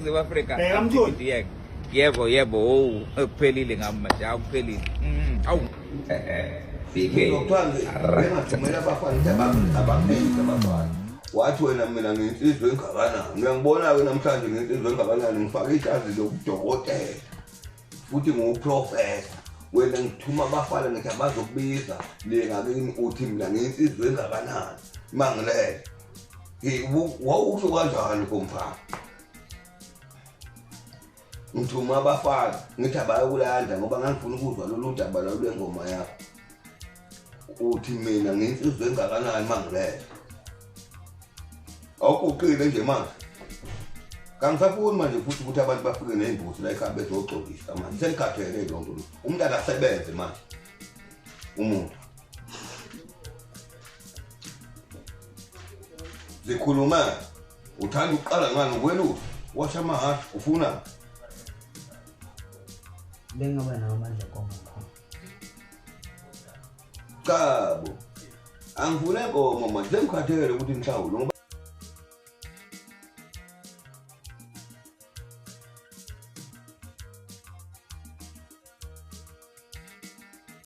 South Africa Bheka yebo kuphelile ngamanje awuphelile awu BK ngingathumela abafana abaphethe abafana wathi wena mina nginsizwe engakanani uyangibona-ke namhlanje nginsizwe engakanani ngifake ijazi lokudokotela futhi ngiwuprofesa wena ngithuma abafana ngithi abazokubiza le ngakini uthi mina nginsizwe engakanani mangilele wawusho kanjani komfana ngithuma abafana ngithi abayokulanda ngoba ngangifuna ukuzwa lolu daba lwengoma yakho uthi mina nginsizwe engakanani mangilele awukuqile nje manje kangisafuni manje futhi ukuthi abantu bafike ney'mbuzi la ekhaya bezoxolisa manje sengikhathele lonto lo umuntu akasebenze manje umuntu zikhuluma uthanda ukuqala ngani ukwelusa washa amahasha ufuna bengaba nawo amandla komakho cabo angifune ngoma manje sengikhathele ukuthi mhlawumbe ngoba